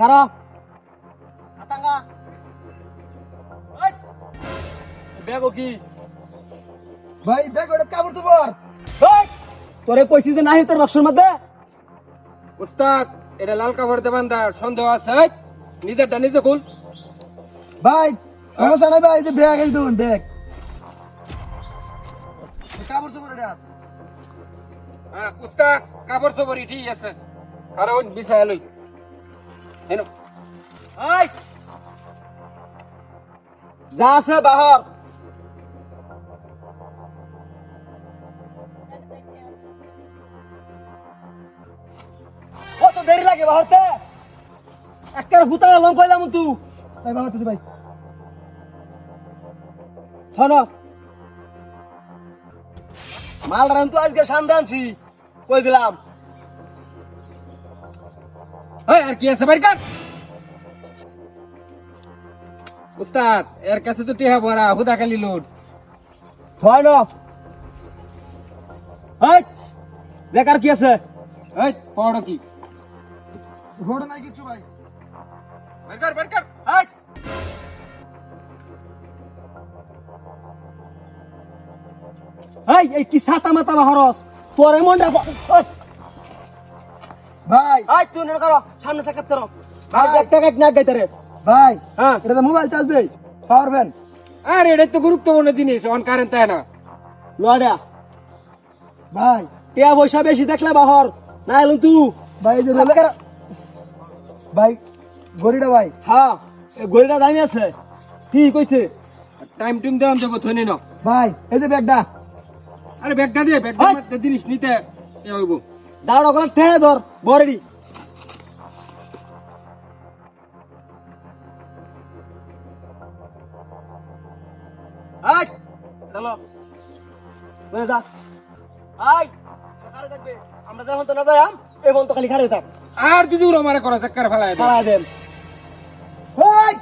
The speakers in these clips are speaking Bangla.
খারা আতাঙ্গা ওই ব্যাগ কি ভাই ব্যাগ ওটা কাপড় তোমার ওই তোরে কইছি যে নাই তোর বাক্সের মধ্যে উস্তাদ এটা লাল কাপড় দেবান দা সন্দেহ আছে নিজেরটা নিজে খুল ভাই সমস্যা নাই ভাই যে ব্যাগ এই দুন ব্যাগ কাপড় তোমার এটা হ্যাঁ উস্তাদ কাপড় চোপড়ি ঠিক আছে কারণ বিছায় লই হেনো এই যা আছে বাহর কত দেরি লাগে বাহরতে একটা হুতা লং কইলাম তুই ভাই বাহরতে ভাই হনো মাল রান তো আজকে শান্তি আনছি কই দিলাম এই আর কি আছে বাইর কর উস্তাদ এর কাছে তো টিহা ভরা হুদা খালি লোড হয় না এই বেকার কি আছে এই পড়ো কি ঘোড়া নাই কিছু ভাই বাইর কর এই এই কি ছাতা মাতা বাহরস তোর এমনটা ভাই এই তুই না করো সামনে থেকে তোর ভাই একটা কাট না গাইতে রে ভাই হ্যাঁ এটা তো মোবাইল চার্জ দেই পাওয়ার ব্যাংক আরে এটা তো গুরুত্বপূর্ণ জিনিস অন কারেন্ট তাই না লড়া ভাই টিয়া পয়সা বেশি দেখলে বাহর না এলুন তুই ভাই যে ভাই গড়িটা ভাই হ্যাঁ এই গড়িটা দামি আছে কি কইছে টাইম টুম দেওয়ান দেবো ধরে নাও ভাই এই যে ব্যাগটা আরে ব্যাগটা দিয়ে ব্যাগটা মধ্যে জিনিস নিতে এ হইব দাঁড়া করে ঠেয়ে ধর বড়ি আই চলো বলে যা আই খারে থাকবে আমরা যখন তো না যাই এই বন্ধ খালি খারে থাক আর যদি ওরা মারা করা চক্কর ফেলায় খাড়া দেন ওই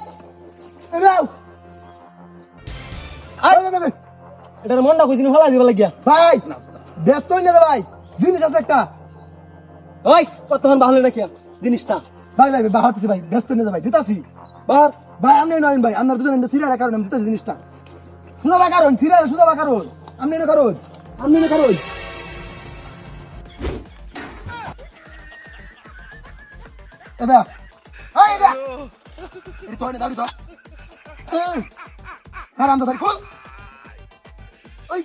এবাও আই দেবে এটার মনটা কইছিনি ফেলা দিবা লাগিয়া ভাই ব্যস্ত হই না ভাই জিনিস আছে একটা ওই কতক্ষণ ভালো নাকি জিনিসটা ভাই ভাই বাহাতেছি ভাই ব্যস্ত নিয়ে ভাই দিতাছি বাহার ভাই আপনি নয়ন ভাই আপনার দুজন সিরিয়াল কারণ আমি দিতাছি জিনিসটা শুনবা কারণ সিরিয়াল শুনবা কারণ আপনি না কারণ আপনি না কারণ এবা এই এবা এই তো দাঁড়ি তো হারাম দাদা খোল ওই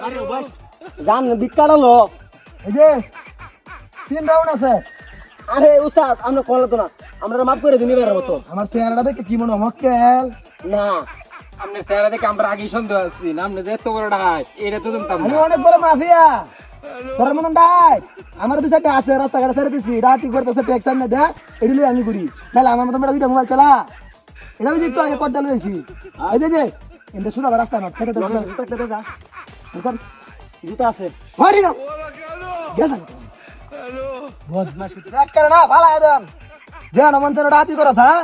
আরে বাস জান বিকাড়ালো এই যে 3 রাউন্ড আছে আরে উস্তাদ আমরা কল তো না আমরা মাফ করে দিনি বের মতো আমার চেহারাটা দেখে কি মনে মক্কেল না আপনি চেহারা দেখে আমরা আগেই সন্দেহ আছি আপনি যে এত বড় ডাই এটা তো জানতাম আমি না অনেক বড় মাফিয়া তোর মন ডাই আমার দুই চারটে আছে রাস্তাঘাটে ছেড়ে দিছি রাতি করতেছে ট্যাক্স সামনে দে এডিলে আমি করি তাহলে আমার মতো দুইটা মোবাইল চালা এটা বুঝি একটু আগে পর্দা লইছি এই যে এন্ড শুনা রাস্তা না ছেড়ে দে জুতা যা জুতা আছে হরি না গেল হ্যালো বদমাশ রাখ করে না ভালো একদম জানা মন রাতি করছ হ্যাঁ